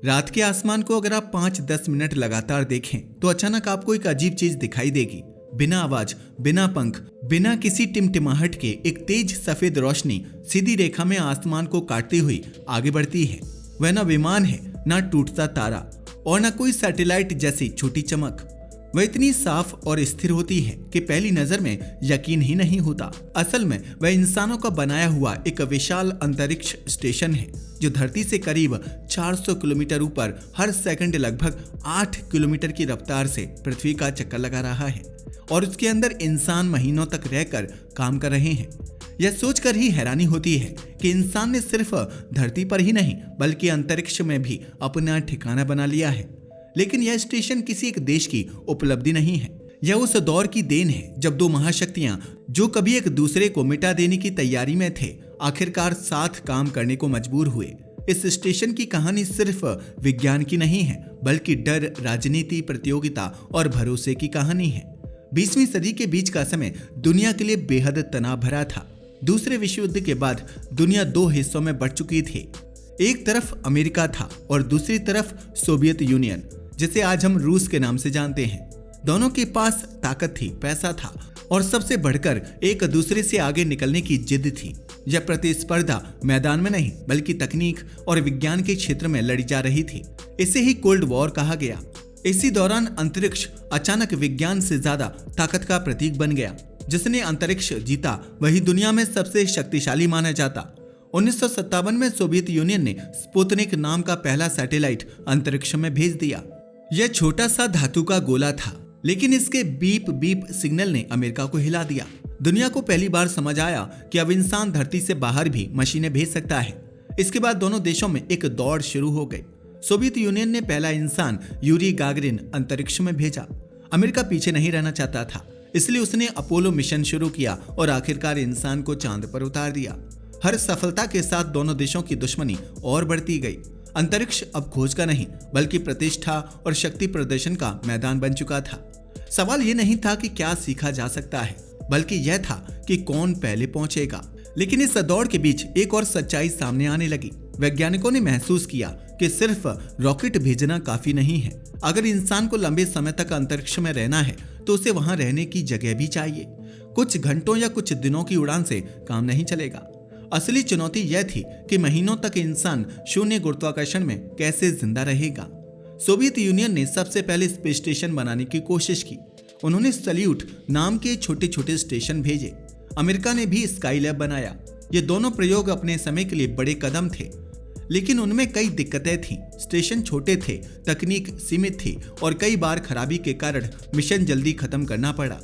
रात के आसमान को अगर आप 5-10 मिनट लगातार देखें तो अचानक आपको एक अजीब चीज दिखाई देगी। बिना आवाज, बिना पंख, बिना किसी टिमटिमाहट के एक तेज सफेद रोशनी सीधी रेखा में आसमान को काटती हुई आगे बढ़ती है। वह ना विमान है, ना टूटता तारा और ना कोई सैटेलाइट जैसी छोटी चमक। वह इतनी साफ और स्थिर होती है कि पहली नजर में यकीन ही नहीं होता। असल में वह इंसानों का बनाया हुआ एक विशाल अंतरिक्ष स्टेशन है जो धरती से करीब 400 किलोमीटर ऊपर हर सेकंड लगभग 8 किलोमीटर की रफ्तार से पृथ्वी का चक्कर लगा रहा है और उसके अंदर इंसान महीनों तक रहकर काम कर रहे हैं। यह सोचकर ही हैरानी होती है कि इंसान ने सिर्फ धरती पर ही नहीं बल्कि अंतरिक्ष में भी अपना ठिकाना बना लिया है। लेकिन यह स्टेशन किसी एक देश की उपलब्धि नहीं है। यह उस दौर की देन है जब दो महाशक्तियां जो कभी एक दूसरे को मिटा देने की तैयारी में थे, आखिरकार साथ काम करने को मजबूर हुए। इस स्टेशन की कहानी सिर्फ विज्ञान की नहीं है बल्कि डर, राजनीति, प्रतियोगिता और भरोसे की कहानी है। 20वीं सदी के बीच का समय दुनिया के लिए बेहद तनाव भरा था। दूसरे विश्व युद्ध के बाद दुनिया दो हिस्सों में बंट चुकी थी। एक तरफ अमेरिका था और दूसरी तरफ सोवियत यूनियन, जिसे आज हम रूस के नाम से जानते हैं। दोनों के पास ताकत थी, पैसा था और सबसे बढ़कर एक दूसरे से आगे निकलने की जिद थी। यह प्रतिस्पर्धा मैदान में नहीं बल्कि तकनीक और विज्ञान के क्षेत्र में लड़ी जा रही थी। इसे ही कोल्ड वॉर कहा गया। इसी दौरान अंतरिक्ष अचानक विज्ञान से ज्यादा ताकत का प्रतीक बन गया। जिसने अंतरिक्ष जीता वही दुनिया में सबसे शक्तिशाली माना जाता। 1957 में सोवियत यूनियन ने स्पुतनिक नाम का पहला सैटेलाइट अंतरिक्ष में भेज दिया। यह छोटा सा धातु का गोला था, लेकिन इसके बीप बीप सिग्नल ने अमेरिका को हिला दिया। दुनिया को पहली बार समझ आया कि अब इंसान धरती से बाहर भी मशीनें भेज सकता है। इसके बाद दोनों देशों में एक दौड़ शुरू हो गई। सोवियत यूनियन ने पहला इंसान यूरी गागरिन अंतरिक्ष में भेजा। अमेरिका पीछे नहीं रहना चाहता था, इसलिए उसने अपोलो मिशन शुरू किया और आखिरकार इंसान को चांद पर उतार दिया। हर सफलता के साथ दोनों देशों की दुश्मनी और बढ़ती गई। अंतरिक्ष अब खोज का नहीं बल्कि प्रतिष्ठा और शक्ति प्रदर्शन का मैदान बन चुका था। सवाल यह नहीं था कि क्या सीखा जा सकता है, बल्कि यह था कि कौन पहले पहुंचेगा। लेकिन इस दौड़ के बीच एक और सच्चाई सामने आने लगी। वैज्ञानिकों ने महसूस किया कि सिर्फ रॉकेट भेजना काफी नहीं है। अगर इंसान को लंबे समय तक अंतरिक्ष में रहना है तो उसे वहां रहने की जगह भी चाहिए। कुछ घंटों या कुछ दिनों की उड़ान से काम नहीं चलेगा। असली चुनौती यह थी कि महीनों तक इंसान शून्य गुरुत्वाकर्षण में कैसे जिंदा रहेगा। सोवियत यूनियन ने सबसे पहले स्पेस स्टेशन बनाने की कोशिश की। उन्होंने सल्यूट नाम के छोटे छोटे स्टेशन भेजे। अमेरिका ने भी स्काई लैब बनाया। ये दोनों प्रयोग अपने समय के लिए बड़े कदम थे, लेकिन उनमें कई दिक्कतें थीं। स्टेशन छोटे थे, तकनीक सीमित थी और कई बार खराबी के कारण मिशन जल्दी खत्म करना पड़ा।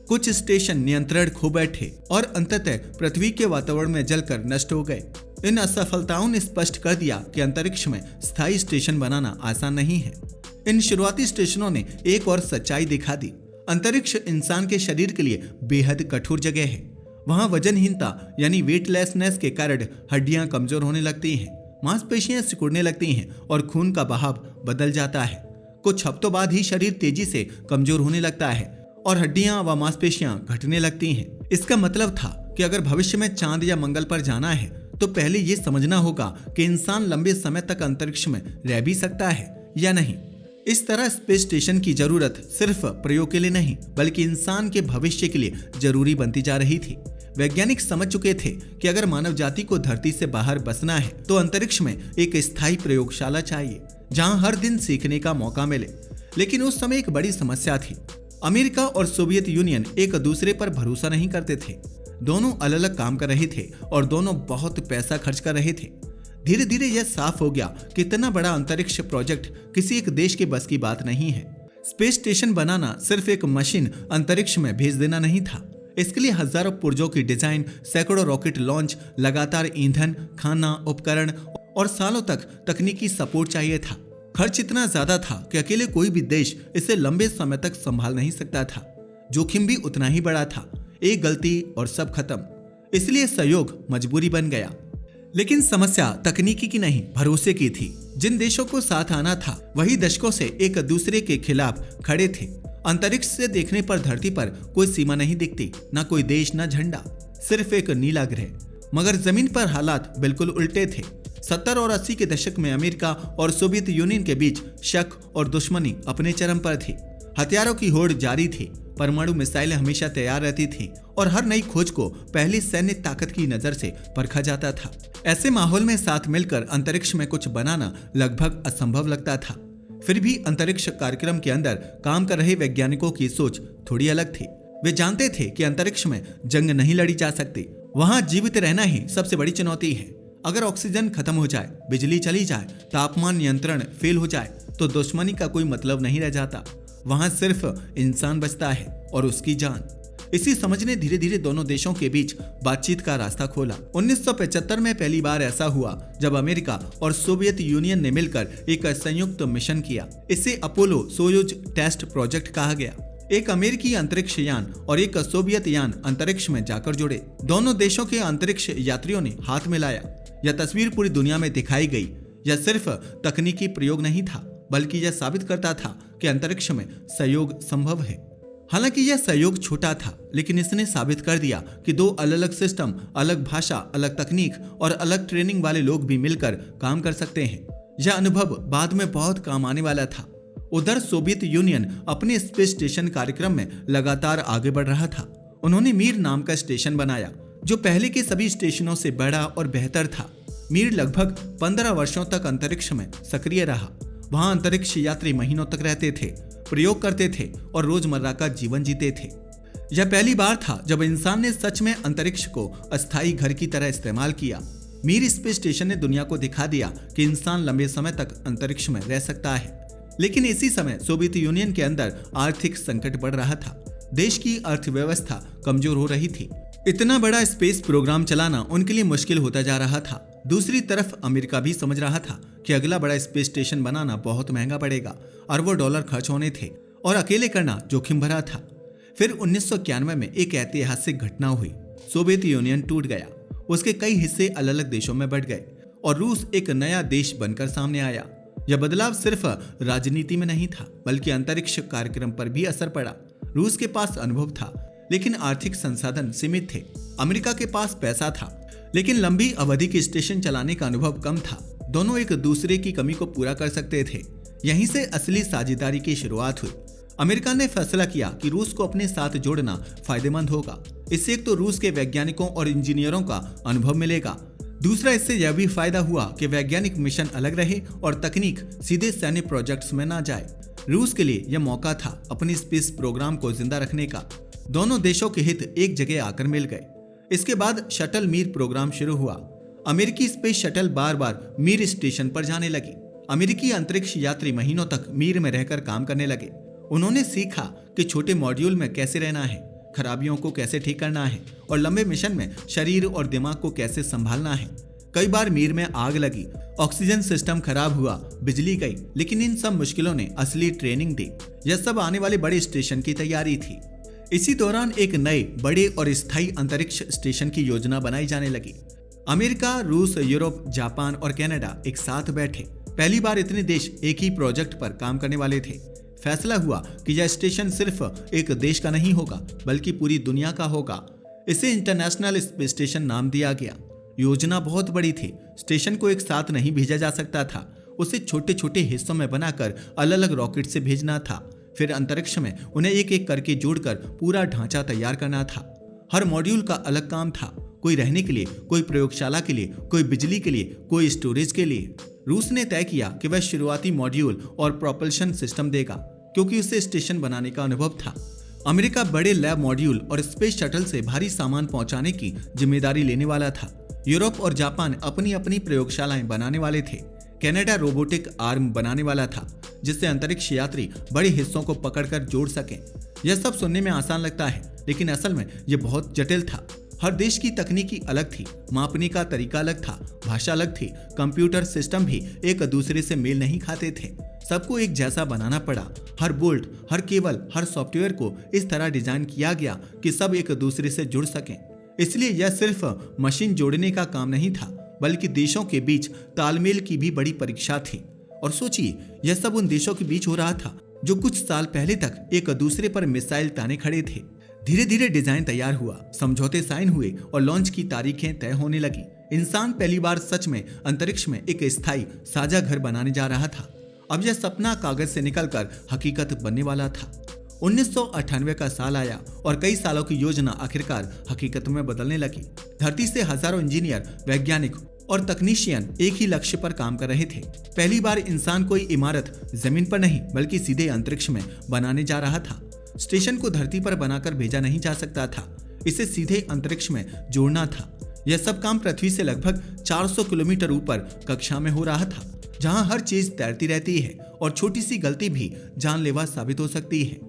कुछ स्टेशन नियंत्रण खो बैठे और अंततः पृथ्वी के वातावरण में जलकर नष्ट हो गए। इन असफलताओं ने स्पष्ट कर दिया कि अंतरिक्ष में स्थायी स्टेशन बनाना आसान नहीं है। इन शुरुआती स्टेशनों ने एक और सच्चाई दिखा दी। अंतरिक्ष इंसान के शरीर के लिए बेहद कठोर जगह है। वहां वजनहीनता यानी वेटलेसनेस के कारण हड्डियां कमजोर होने लगती हैं, मांसपेशियां सिकुड़ने लगती हैं और खून का बहाव बदल जाता है। कुछ हफ्तों बाद ही शरीर तेजी से कमजोर होने लगता है और हड्डियां व मांसपेशियां घटने लगती हैं। इसका मतलब था कि अगर भविष्य में चांद या मंगल पर जाना है तो पहले ये समझना होगा कि इंसान लंबे समय तक अंतरिक्ष में रह भी सकता है या नहीं। इस तरह स्पेस स्टेशन की जरूरत सिर्फ प्रयोग के लिए नहीं बल्कि इंसान के भविष्य के लिए जरूरी बनती जा रही थी। वैज्ञानिक समझ चुके थे कि अगर मानव जाति को धरती से बाहर बसना है तो अंतरिक्ष में एक स्थायी प्रयोगशाला चाहिए जहां हर दिन सीखने का मौका मिले। लेकिन उस समय एक बड़ी समस्या थी। अमेरिका और सोवियत यूनियन एक दूसरे पर भरोसा नहीं करते थे। दोनों अलग अलग काम कर रहे थे और दोनों बहुत पैसा खर्च कर रहे थे। धीरे धीरे यह साफ हो गया कि इतना बड़ा अंतरिक्ष प्रोजेक्ट किसी एक देश के बस की बात नहीं है। स्पेस स्टेशन बनाना सिर्फ एक मशीन अंतरिक्ष में भेज देना नहीं था। इसके लिए हजारों पुर्जों की डिजाइन, सैकड़ों रॉकेट लॉन्च, लगातार ईंधन, खाना, उपकरण और सालों तक तकनीकी सपोर्ट चाहिए था। खर्च इतना ज्यादा था कि अकेले कोई भी देश इसे लंबे समय तक संभाल नहीं सकता था। जोखिम भी उतना ही बड़ा था। एक गलती और सब खत्म। इसलिए सहयोग मजबूरी बन गया। लेकिन समस्या तकनीकी की नहीं, भरोसे की थी। जिन देशों को साथ आना था वही दशकों से एक दूसरे के खिलाफ खड़े थे। अंतरिक्ष से देखने पर धरती पर कोई सीमा नहीं दिखती, ना कोई देश, ना झंडा, सिर्फ एक नीला ग्रह। मगर जमीन पर हालात बिल्कुल उल्टे थे। 70 और 80 के दशक में अमेरिका और सोवियत यूनियन के बीच शक और दुश्मनी अपने चरम पर थी। हथियारों की होड़ जारी थी, परमाणु मिसाइलें हमेशा तैयार रहती थी और हर नई खोज को पहली सैन्य ताकत की नजर से परखा जाता था। ऐसे माहौल में साथ मिलकर अंतरिक्ष में कुछ बनाना लगभग असंभव लगता था। फिर भी अंतरिक्ष कार्यक्रम के अंदर काम कर रहे वैज्ञानिकों की सोच थोड़ी अलग थी। वे जानते थे कि अंतरिक्ष में जंग नहीं लड़ी जा सकती, वहां जीवित रहना ही सबसे बड़ी चुनौती है। अगर ऑक्सीजन खत्म हो जाए, बिजली चली जाए, तापमान नियंत्रण फेल हो जाए तो दुश्मनी का कोई मतलब नहीं रह जाता। वहां सिर्फ इंसान बचता है और उसकी जान। इसी समझ ने धीरे धीरे दोनों देशों के बीच बातचीत का रास्ता खोला। 1975 में पहली बार ऐसा हुआ जब अमेरिका और सोवियत यूनियन ने मिलकर एक संयुक्त मिशन किया। इसे अपोलो सोयुज टेस्ट प्रोजेक्ट कहा गया। एक अमेरिकी अंतरिक्ष यान और एक सोवियत यान अंतरिक्ष में जाकर जुड़े। दोनों देशों के अंतरिक्ष यात्रियों ने हाथ मिलाया। यह तस्वीर पूरी दुनिया में दिखाई गई। यह सिर्फ तकनीकी प्रयोग नहीं था, बल्कि यह साबित करता था कि अंतरिक्ष में सहयोग संभव है। हालांकि यह सहयोग छोटा था, लेकिन इसने साबित कर दिया कि दो अलग अलग सिस्टम, अलग भाषा, अलग तकनीक और अलग ट्रेनिंग वाले लोग भी मिलकर काम कर सकते हैं। यह अनुभव बाद में बहुत काम आने वाला था। उधर सोवियत यूनियन अपने स्पेस स्टेशन कार्यक्रम में लगातार आगे बढ़ रहा था। उन्होंने मीर नाम का स्टेशन बनाया, जो पहले के सभी स्टेशनों से बड़ा और बेहतर था। मीर लगभग 15 वर्षों तक अंतरिक्ष में सक्रिय रहा। वहां अंतरिक्ष यात्री महीनों तक रहते थे, प्रयोग करते थे और रोजमर्रा का जीवन जीते थे। यह पहली बार था जब इंसान ने सच में अंतरिक्ष को अस्थायी घर की तरह इस्तेमाल किया। मीर स्पेस स्टेशन ने दुनिया को दिखा दिया कि इंसान लंबे समय तक अंतरिक्ष में रह सकता है। लेकिन इसी समय सोवियत यूनियन के अंदर आर्थिक संकट बढ़ रहा था। देश की अर्थव्यवस्था कमजोर हो रही थी। इतना बड़ा स्पेस प्रोग्राम चलाना उनके लिए मुश्किल होता जा रहा था। दूसरी तरफ अमेरिका भी समझ रहा था कि अगला बड़ा स्पेस स्टेशन बनाना बहुत महंगा पड़ेगा। अरबों डॉलर खर्च होने थे और अकेले करना जोखिम भरा था। फिर 1991 में एक ऐतिहासिक घटना हुई। सोवियत यूनियन टूट गया। उसके कई हिस्से अलग अलग देशों में बढ़ गए और रूस एक नया देश बनकर सामने आया। यह बदलाव सिर्फ राजनीति में नहीं था, बल्कि अंतरिक्ष कार्यक्रम पर भी असर पड़ा। रूस के पास अनुभव था, लेकिन आर्थिक संसाधन सीमित थे। अमेरिका के पास पैसा था, लेकिन लंबी अवधि के स्टेशन चलाने का अनुभव कम था। दोनों एक दूसरे की कमी को पूरा कर सकते थे। यहीं से असली साझेदारी की शुरुआत हुई। अमेरिका ने फैसला किया कि रूस को अपने साथ जोड़ना फायदेमंद होगा। इससे एक तो रूस के वैज्ञानिकों और इंजीनियरों का अनुभव मिलेगा, दूसरा इससे यह भी फायदा हुआ कि वैज्ञानिक मिशन अलग रहे और तकनीक सीधे सैन्य प्रोजेक्ट्स में ना जाए। रूस के लिए यह मौका था अपने स्पेस प्रोग्राम को जिंदा रखने का। दोनों देशों के हित एक जगह आकर मिल गए। इसके बाद शटल मीर प्रोग्राम शुरू हुआ। अमेरिकी स्पेस शटल बार बार मीर स्टेशन पर जाने लगी। अमेरिकी अंतरिक्ष यात्री महीनों तक मीर में रहकर काम करने लगे। उन्होंने सीखा कि छोटे मॉड्यूल में कैसे रहना है, खराबियों को कैसे ठीक करना है और लंबे मिशन में शरीर और दिमाग को कैसे संभालना है। कई बार मीर में आग लगी, ऑक्सीजन सिस्टम खराब हुआ, बिजली गई, लेकिन इन सब मुश्किलों ने असली ट्रेनिंग दी। यह सब आने वाले बड़े स्टेशन की तैयारी थी। इसी दौरान एक नए बड़े और स्थायी अंतरिक्ष स्टेशन की योजना बनाई जाने लगी। अमेरिका, रूस, यूरोप, जापान और कनाडा एक साथ बैठे। पहली बार इतने देश एक ही प्रोजेक्ट पर काम करने वाले थे। फैसला हुआ कि यह स्टेशन सिर्फ एक देश का नहीं होगा, बल्कि पूरी दुनिया का होगा। इसे इंटरनेशनल स्पेस स्टेशन नाम दिया गया। योजना बहुत बड़ी थी। स्टेशन को एक साथ नहीं भेजा जा सकता था, उसे छोटे छोटे हिस्सों में बनाकर अलग अलग रॉकेट से भेजना था। फिर अंतरिक्ष में उन्हें एक एक करके जोड़कर पूरा ढांचा तैयार करना था। हर मॉड्यूल का अलग काम था, कोई रहने के लिए, कोई प्रयोगशाला के लिए, कोई बिजली के लिए, कोई स्टोरेज के लिए। रूस ने तय किया कि वह शुरुआती मॉड्यूल और प्रोपल्शन सिस्टम देगा, क्योंकि उसे स्टेशन बनाने का अनुभव था। अमेरिका बड़े लैब मॉड्यूल और स्पेस शटल से भारी सामान पहुंचाने की जिम्मेदारी लेने वाला था। यूरोप और जापान अपनी अपनी प्रयोगशालाएं बनाने वाले थे। कनाडा रोबोटिक आर्म बनाने वाला था, जिससे अंतरिक्ष यात्री बड़े हिस्सों को पकड़कर जोड़ सकें। यह सब सुनने में आसान लगता है, लेकिन असल में यह बहुत जटिल था। हर देश की तकनीकी अलग थी, मापने का तरीका अलग था, भाषा अलग थी, कंप्यूटर सिस्टम भी एक दूसरे से मेल नहीं खाते थे। सबको एक जैसा बनाना पड़ा। हर बोल्ट, हर केबल, हर सॉफ्टवेयर को इस तरह डिजाइन किया गया कि सब एक दूसरे से जुड़ सकें। इसलिए यह सिर्फ मशीन जोड़ने का काम नहीं था, बल्कि देशों के बीच तालमेल की भी बड़ी परीक्षा थी। और सोचिए, यह सब उन देशों के बीच हो रहा था जो कुछ साल पहले तक एक दूसरे पर मिसाइल ताने खड़े थे। धीरे धीरे डिजाइन तैयार हुआ, समझौते साइन हुए और लॉन्च की तारीखें तय होने लगी। इंसान पहली बार सच में अंतरिक्ष में एक स्थायी साझा घर बनाने जा रहा था। अब यह सपना कागज से निकलकर हकीकत बनने वाला था। 1998 का साल आया और कई सालों की योजना आखिरकार हकीकत में बदलने लगी। धरती से हजारों इंजीनियर, वैज्ञानिक और तकनीशियन एक ही लक्ष्य पर काम कर रहे थे। पहली बार इंसान कोई इमारत जमीन पर नहीं बल्कि सीधे अंतरिक्ष में बनाने जा रहा था। स्टेशन को धरती पर बनाकर भेजा नहीं जा सकता था, इसे सीधे अंतरिक्ष में जोड़ना था। यह सब काम पृथ्वी से लगभग 400 किलोमीटर ऊपर कक्षा में हो रहा था, जहां हर चीज तैरती रहती है और छोटी सी गलती भी जानलेवा साबित हो सकती है।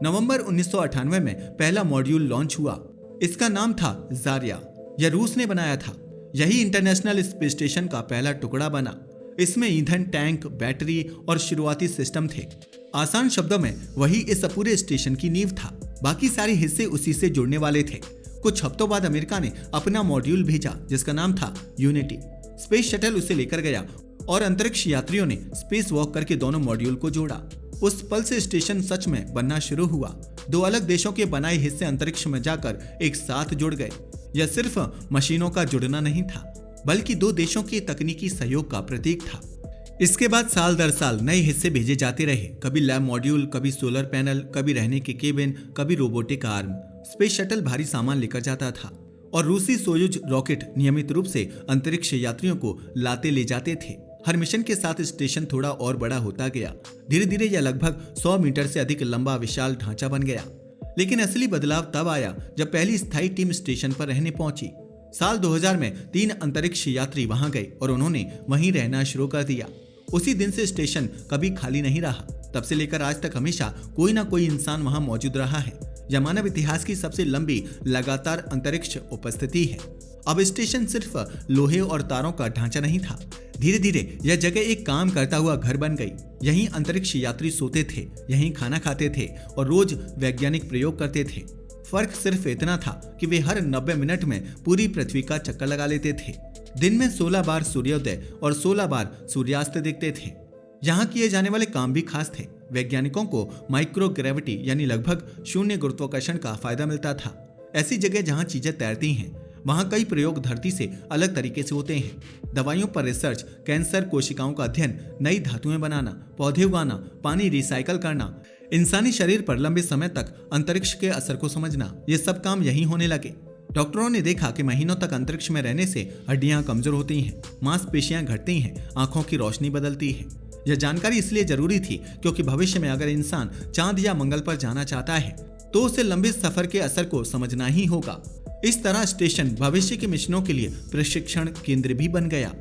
नवंबर 1998 में पहला मॉड्यूल लॉन्च हुआ। इसका नाम था जारिया। यह रूस ने बनाया था। यही इंटरनेशनल स्पेस स्टेशन का पहला टुकड़ा बना। इसमें ईंधन टैंक, बैटरी और शुरुआती सिस्टम थे। आसान शब्दों में वही इस पूरे स्टेशन की नींव था। बाकी सारे हिस्से उसी से जुड़ने वाले थे। कुछ हफ्तों बाद अमेरिका ने अपना मॉड्यूल भेजा जिसका नाम था यूनिटी। स्पेस शटल उसे लेकर गया और अंतरिक्ष यात्रियों ने स्पेस वॉक करके दोनों मॉड्यूल को जोड़ा। उस पल से स्टेशन सच में बनना शुरू हुआ। दो अलग देशों के बनाए हिस्से अंतरिक्ष में जाकर एक साथ जुड़ गए। यह सिर्फ मशीनों का जुड़ना नहीं था, बल्कि दो देशों के तकनीकी सहयोग का प्रतीक था। इसके बाद साल दर साल नए हिस्से भेजे जाते रहे। कभी लैब मॉड्यूल, कभी सोलर पैनल, कभी रहने के केबिन, कभी रोबोटिक आर्म। स्पेस शटल भारी सामान लेकर जाता था और रूसी सोयुज रॉकेट नियमित रूप से अंतरिक्ष यात्रियों को लाते ले जाते थे। हर मिशन के साथ स्टेशन थोड़ा और बड़ा होता गया। धीरे धीरे यह लगभग 100 मीटर से अधिक लंबा विशाल ढांचा बन गया। लेकिन असली बदलाव तब आया जब पहली स्थायी टीम स्टेशन पर रहने पहुंची। साल 2000 में 3 अंतरिक्ष यात्री वहां गए और उन्होंने वहीं रहना शुरू कर दिया। उसी दिन से स्टेशन कभी खाली नहीं रहा। तब से लेकर आज तक हमेशा कोई ना कोई इंसान वहां मौजूद रहा है। यह मानव इतिहास की सबसे लंबी लगातार अंतरिक्ष उपस्थिति है। अब स्टेशन सिर्फ लोहे और तारों का ढांचा नहीं था। धीरे धीरे यह जगह एक काम करता हुआ घर बन गई। यहीं अंतरिक्ष यात्री सोते थे, यहीं खाना खाते थे और रोज वैज्ञानिक प्रयोग करते थे। फर्क सिर्फ इतना था कि वे हर 90 मिनट में पूरी पृथ्वी का चक्कर लगा लेते थे। दिन में 16 बार सूर्योदय और 16 बार सूर्यास्त देखते थे। यहाँ किए जाने वाले काम भी खास थे। वैज्ञानिकों को माइक्रो ग्रेविटी यानी लगभग शून्य गुरुत्वाकर्षण का फायदा मिलता था। ऐसी जगह जहाँ चीजें तैरती हैं, वहाँ कई प्रयोग धरती से अलग तरीके से होते हैं। दवाइयों पर रिसर्च, कैंसर कोशिकाओं का अध्ययन, नई धातुएं बनाना, पौधे उगाना, पानी रिसाइकल करना, इंसानी शरीर पर लंबे समय तक अंतरिक्ष के असर को समझना, ये सब काम यहीं होने लगे। डॉक्टरों ने देखा कि महीनों तक अंतरिक्ष में रहने से हड्डियां कमजोर होती हैं, मांसपेशियां घटती हैं, आंखों की रोशनी बदलती है। यह जानकारी इसलिए जरूरी थी क्योंकि भविष्य में अगर इंसान चांद या मंगल पर जाना चाहता है तो उसे लंबे सफर के असर को समझना ही होगा। इस तरह स्टेशन भविष्य के मिशनों के लिए प्रशिक्षण केंद्र भी बन गया।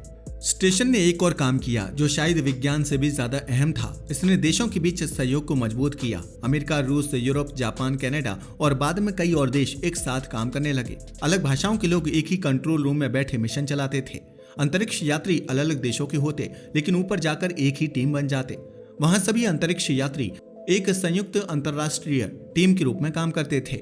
स्टेशन ने एक और काम किया जो शायद विज्ञान से भी ज्यादा अहम था। इसने देशों के बीच सहयोग को मजबूत किया। अमेरिका, रूस, यूरोप, जापान, कनाडा और बाद में कई और देश एक साथ काम करने लगे। अलग भाषाओं के लोग एक ही कंट्रोल रूम में बैठे मिशन चलाते थे। अंतरिक्ष यात्री अलग अलग देशों के होते, लेकिन ऊपर जाकर एक ही टीम बन जाते। वहां सभी अंतरिक्ष यात्री एक संयुक्त अंतरराष्ट्रीय टीम के रूप में काम करते थे।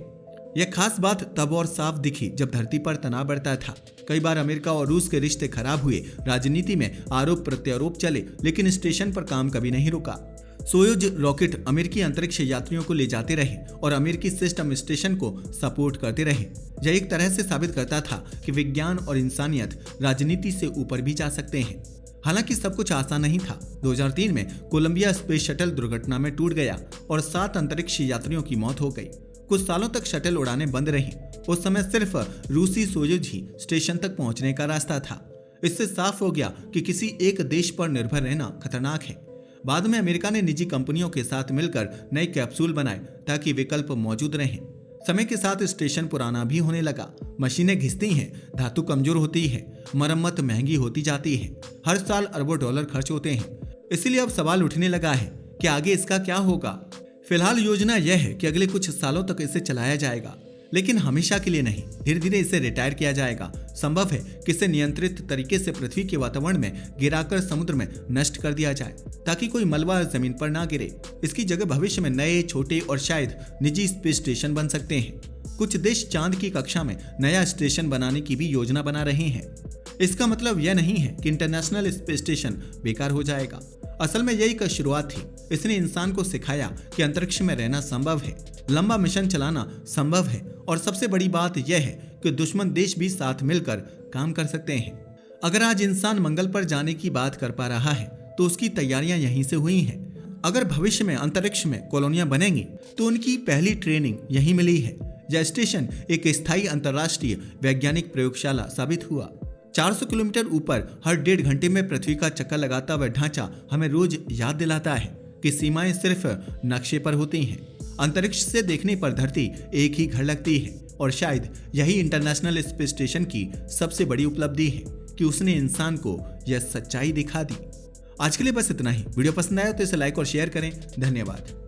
यह खास बात तब और साफ दिखी जब धरती पर तनाव बढ़ता था। कई बार अमेरिका और रूस के रिश्ते खराब हुए, राजनीति में आरोप प्रत्यारोप चले, लेकिन स्टेशन पर काम कभी नहीं रुका। सोयुज रॉकेट अमेरिकी अंतरिक्ष यात्रियों को ले जाते रहे और अमेरिकी सिस्टम स्टेशन को सपोर्ट करते रहे। यह एक तरह से साबित करता था कि विज्ञान और इंसानियत राजनीति से ऊपर भी जा सकते हैं। हालांकि सब कुछ आसान नहीं था। 2003 में कोलंबिया स्पेस शटल दुर्घटना में टूट गया और 7 अंतरिक्ष यात्रियों की मौत हो गई। कुछ सालों तक शटल उड़ानें बंद रहीं। उस समय सिर्फ रूसी सोयुज ही स्टेशन तक पहुंचने का रास्ता था। इससे साफ हो गया कि किसी एक देश पर निर्भर रहना खतरनाक है। बाद में अमेरिका ने निजी कंपनियों के साथ मिलकर नए कैप्सूल बनाए ताकि विकल्प मौजूद रहें। समय के साथ स्टेशन पुराना भी होने लगा। मशीनें घिसती हैं, धातु कमजोर होती है, मरम्मत महंगी होती जाती है। हर साल अरबों डॉलर खर्च होते हैं। इसीलिए अब सवाल उठने लगा है कि आगे इसका क्या होगा। फिलहाल योजना यह है कि अगले कुछ सालों तक इसे चलाया जाएगा, लेकिन हमेशा के लिए नहीं। धीरे धीरे इसे रिटायर किया जाएगा। संभव है कि इसे नियंत्रित तरीके से पृथ्वी के वातावरण में गिराकर समुद्र में नष्ट कर दिया जाए ताकि कोई मलबा जमीन पर ना गिरे। इसकी जगह भविष्य में नए, छोटे और शायद निजी स्पेस स्टेशन बन सकते हैं। कुछ देश चांद की कक्षा में नया स्टेशन बनाने की भी योजना बना रहे हैं। इसका मतलब यह नहीं है कि इंटरनेशनल स्पेस स्टेशन बेकार हो जाएगा। असल में यही का शुरुआत थी। इसने इंसान को सिखाया कि अंतरिक्ष में रहना संभव है, लंबा मिशन चलाना संभव है और सबसे बड़ी बात यह है कि दुश्मन देश भी साथ मिलकर काम कर सकते हैं। अगर आज इंसान मंगल पर जाने की बात कर पा रहा है तो उसकी तैयारियां यहीं से हुई हैं। अगर भविष्य में अंतरिक्ष में कॉलोनियां बनेंगी तो उनकी पहली ट्रेनिंग यहीं मिली है। यह स्टेशन एक स्थायी अंतर्राष्ट्रीय वैज्ञानिक प्रयोगशाला साबित हुआ। 400 किलोमीटर ऊपर हर 1.5 घंटे में पृथ्वी का चक्कर लगाता हुआ ढांचा हमें रोज याद दिलाता है कि सीमाएं सिर्फ नक्शे पर होती हैं। अंतरिक्ष से देखने पर धरती एक ही घर लगती है और शायद यही इंटरनेशनल स्पेस स्टेशन की सबसे बड़ी उपलब्धि है कि उसने इंसान को यह सच्चाई दिखा दी। आज के लिए बस इतना ही। वीडियो पसंद आया तो इसे लाइक और शेयर करें। धन्यवाद।